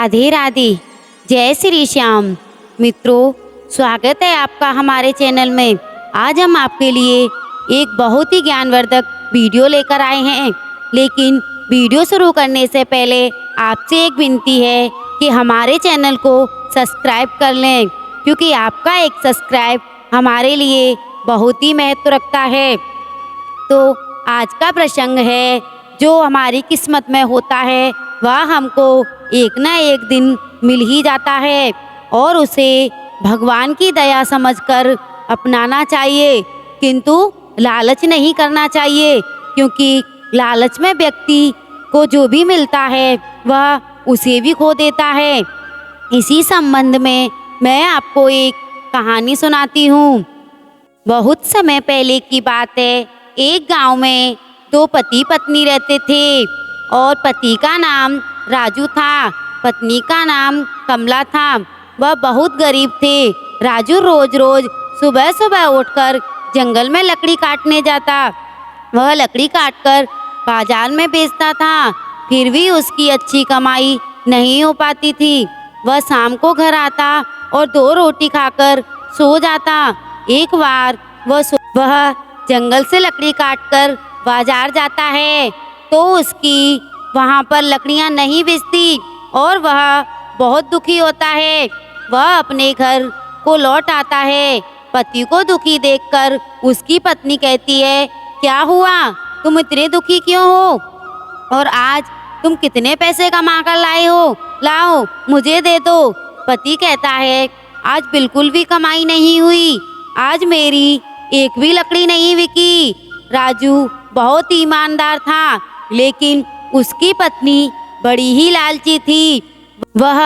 राधे राधे, जय श्री श्याम। मित्रों, स्वागत है आपका हमारे चैनल में। आज हम आपके लिए एक बहुत ही ज्ञानवर्धक वीडियो लेकर आए हैं। लेकिन वीडियो शुरू करने से पहले आपसे एक विनती है कि हमारे चैनल को सब्सक्राइब कर लें, क्योंकि आपका एक सब्सक्राइब हमारे लिए बहुत ही महत्व रखता है। तो आज का प्रसंग है, जो हमारी किस्मत में होता है वह हमको एक न एक दिन मिल ही जाता है और उसे भगवान की दया समझकर अपनाना चाहिए, किंतु लालच नहीं करना चाहिए, क्योंकि लालच में व्यक्ति को जो भी मिलता है वह उसे भी खो देता है। इसी संबंध में मैं आपको एक कहानी सुनाती हूँ। बहुत समय पहले की बात है। एक गांव में दो पति पत्नी रहते थे और पति का नाम राजू था, पत्नी का नाम कमला था। वह बहुत गरीब थे। राजू रोज रोज सुबह सुबह उठकर जंगल में लकड़ी काटने जाता। वह लकड़ी काटकर बाजार में बेचता था, फिर भी उसकी अच्छी कमाई नहीं हो पाती थी। वह शाम को घर आता और दो रोटी खाकर सो जाता। एक बार वह जंगल से लकड़ी काटकर बाजार जाता है तो उसकी वहाँ पर लकड़ियाँ नहीं बेचती और वह बहुत दुखी होता है। वह अपने घर को लौट आता है। पति को दुखी देखकर उसकी पत्नी कहती है, क्या हुआ, तुम इतने दुखी क्यों हो और आज तुम कितने पैसे कमा कर लाए हो, लाओ मुझे दे दो। पति कहता है, आज बिल्कुल भी कमाई नहीं हुई, आज मेरी एक भी लकड़ी नहीं बिकी। राजू बहुत ईमानदार था, लेकिन उसकी पत्नी बड़ी ही लालची थी। वह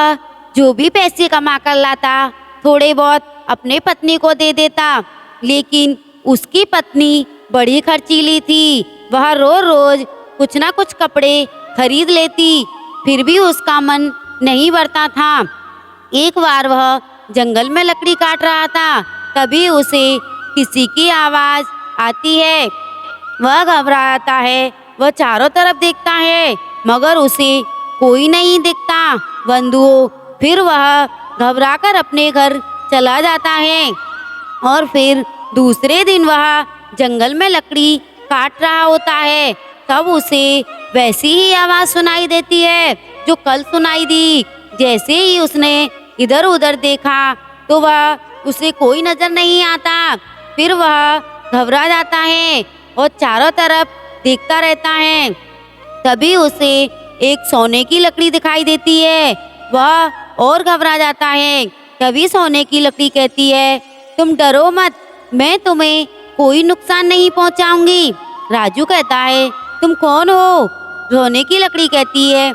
जो भी पैसे कमा कर लाता थोड़े बहुत अपने पत्नी को दे देता, लेकिन उसकी पत्नी बड़ी खर्चीली थी। वह रोज रोज कुछ ना कुछ कपड़े खरीद लेती, फिर भी उसका मन नहीं भरता था। एक बार वह जंगल में लकड़ी काट रहा था, तभी उसे किसी की आवाज़ आती है। वह घबराता है। वह चारों तरफ देखता है मगर उसे कोई नहीं दिखता। बंधुओं, फिर वह घबराकर अपने घर चला जाता है और फिर दूसरे दिन वह जंगल में लकड़ी काट रहा होता है। तब उसे वैसी ही आवाज़ सुनाई देती है जो कल सुनाई दी। जैसे ही उसने इधर उधर देखा तो वह उसे कोई नज़र नहीं आता। फिर वह घबरा जाता है और चारों तरफ देखता रहता है। तभी उसे एक सोने की लकड़ी दिखाई देती है। वह और घबरा जाता है। तभी सोने की लकड़ी कहती है, तुम डरो मत, मैं तुम्हें कोई नुकसान नहीं पहुंचाऊंगी। राजू कहता है, तुम कौन हो? सोने की लकड़ी कहती है,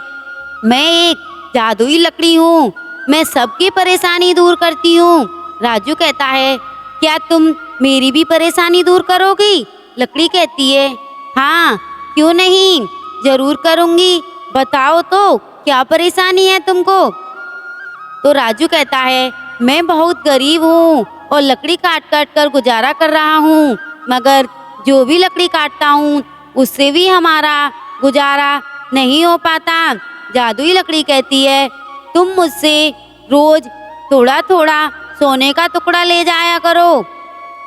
मैं एक जादुई लकड़ी हूँ, मैं सबकी परेशानी दूर करती हूँ। राजू कहता है, क्या तुम मेरी भी परेशानी दूर करोगी? लकड़ी कहती है, हाँ क्यों नहीं, जरूर करूँगी, बताओ तो क्या परेशानी है तुमको? तो राजू कहता है, मैं बहुत गरीब हूँ और लकड़ी काट काट कर गुजारा कर रहा हूँ, मगर जो भी लकड़ी काटता हूँ उससे भी हमारा गुजारा नहीं हो पाता। जादुई लकड़ी कहती है, तुम मुझसे रोज थोड़ा थोड़ा सोने का टुकड़ा ले जाया करो,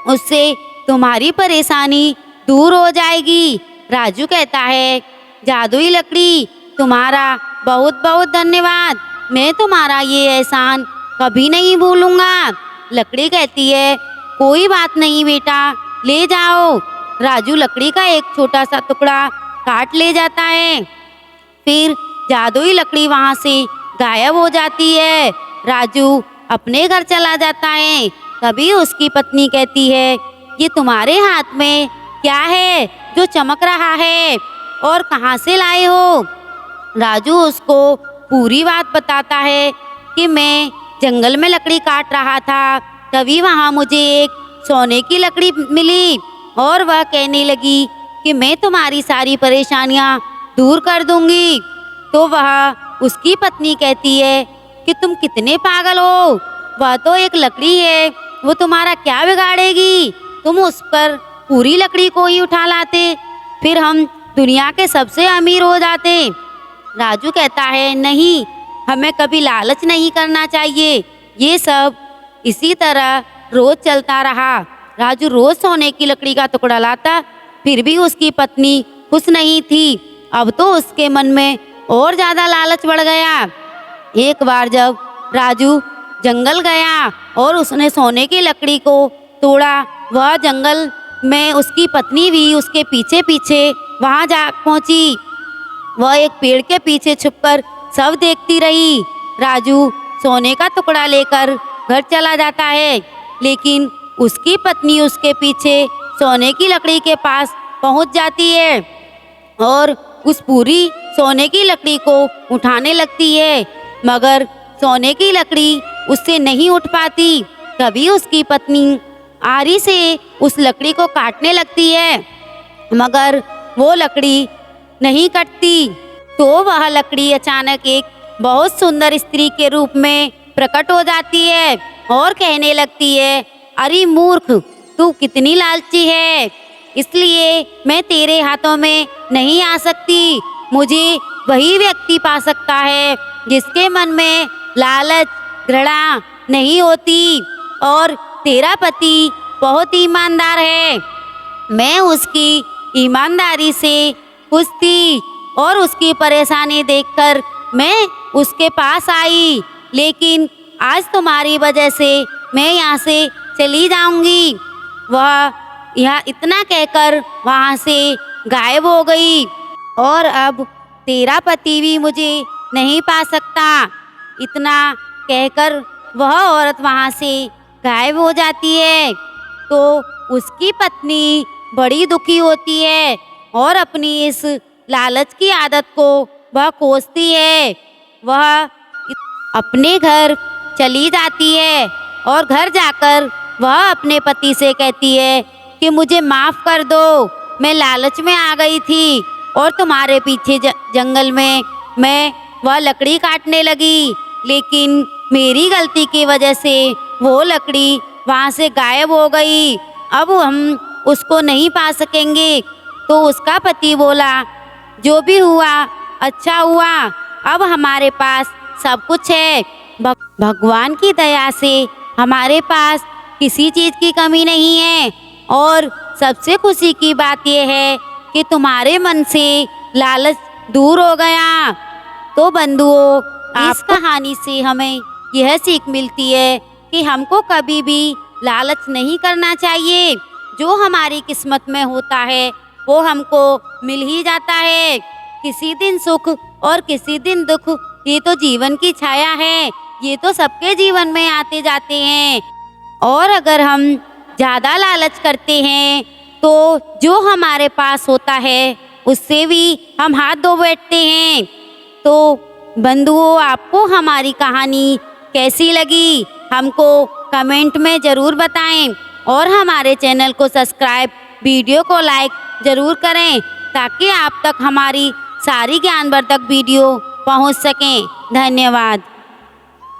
उससे तुम्हारी परेशानी दूर हो जाएगी। राजू कहता है, जादुई लकड़ी तुम्हारा बहुत बहुत धन्यवाद, मैं तुम्हारा ये एहसान कभी नहीं भूलूंगा। लकड़ी कहती है, कोई बात नहीं बेटा, ले जाओ। राजू लकड़ी का एक छोटा सा टुकड़ा काट ले जाता है। फिर जादुई लकड़ी वहाँ से गायब हो जाती है। राजू अपने घर चला जाता है। तभी उसकी पत्नी कहती है, ये तुम्हारे हाथ में क्या है जो चमक रहा है और कहाँ से लाए हो? राजू उसको पूरी बात बताता है कि मैं जंगल में लकड़ी काट रहा था, तभी वहाँ मुझे एक सोने की लकड़ी मिली और वह कहने लगी कि मैं तुम्हारी सारी परेशानियाँ दूर कर दूंगी। तो वह उसकी पत्नी कहती है कि तुम कितने पागल हो, वह तो एक लकड़ी है, वो तुम्हारा क्या बिगाड़ेगी, तुम उस पर पूरी लकड़ी को ही उठा लाते, फिर हम दुनिया के सबसे अमीर हो जाते। राजू कहता है, नहीं, हमें कभी लालच नहीं करना चाहिए। ये सब इसी तरह रोज चलता रहा। राजू रोज सोने की लकड़ी का टुकड़ा लाता, फिर भी उसकी पत्नी खुश नहीं थी। अब तो उसके मन में और ज्यादा लालच बढ़ गया। एक बार जब राजू जंगल गया और उसने सोने की लकड़ी को तोड़ा, वह जंगल में उसकी पत्नी भी उसके पीछे पीछे वहां जा पहुंची। वह एक पेड़ के पीछे छुपकर सब देखती रही। राजू सोने का टुकड़ा लेकर घर चला जाता है, लेकिन उसकी पत्नी उसके पीछे सोने की लकड़ी के पास पहुंच जाती है और उस पूरी सोने की लकड़ी को उठाने लगती है, मगर सोने की लकड़ी उससे नहीं उठ पाती। तभी उसकी पत्नी आरी से उस लकड़ी को काटने लगती है, मगर वो लकड़ी नहीं कटती। तो वह लकड़ी अचानक एक बहुत सुंदर स्त्री के रूप में प्रकट हो जाती है और कहने लगती है, अरे मूर्ख, तू कितनी लालची है, इसलिए मैं तेरे हाथों में नहीं आ सकती। मुझे वही व्यक्ति पा सकता है जिसके मन में लालच घृणा नहीं होती, और तेरा पति बहुत ईमानदार है। मैं उसकी ईमानदारी से खुश थी और उसकी परेशानी देखकर मैं उसके पास आई, लेकिन आज तुम्हारी वजह से मैं यहाँ से चली जाऊंगी। वह यह इतना कहकर वहाँ से गायब हो गई और अब तेरा पति भी मुझे नहीं पा सकता। इतना कहकर वह औरत वहाँ से गायब हो जाती है। तो उसकी पत्नी बड़ी दुखी होती है और अपनी इस लालच की आदत को वह कोसती है। वह अपने घर चली जाती है और घर जाकर वह अपने पति से कहती है कि मुझे माफ़ कर दो, मैं लालच में आ गई थी और तुम्हारे पीछे जंगल में मैं वह लकड़ी काटने लगी, लेकिन मेरी गलती की वजह से वो लकड़ी वहाँ से गायब हो गई। अब हम उसको नहीं पा सकेंगे। तो उसका पति बोला, जो भी हुआ अच्छा हुआ, अब हमारे पास सब कुछ है। भगवान की दया से हमारे पास किसी चीज़ की कमी नहीं है, और सबसे खुशी की बात यह है कि तुम्हारे मन से लालच दूर हो गया। तो बंधुओं, इस कहानी से हमें यह सीख मिलती है कि हमको कभी भी लालच नहीं करना चाहिए। जो हमारी किस्मत में होता है वो हमको मिल ही जाता है। किसी दिन सुख और किसी दिन दुख, ये तो जीवन की छाया है, ये तो सबके जीवन में आते जाते हैं। और अगर हम ज़्यादा लालच करते हैं तो जो हमारे पास होता है उससे भी हम हाथ धो बैठते हैं। तो बंधुओं, आपको हमारी कहानी कैसी लगी हमको कमेंट में ज़रूर बताएं और हमारे चैनल को सब्सक्राइब, वीडियो को लाइक ज़रूर करें ताकि आप तक हमारी सारी ज्ञानवर्धक वीडियो पहुंच सकें। धन्यवाद।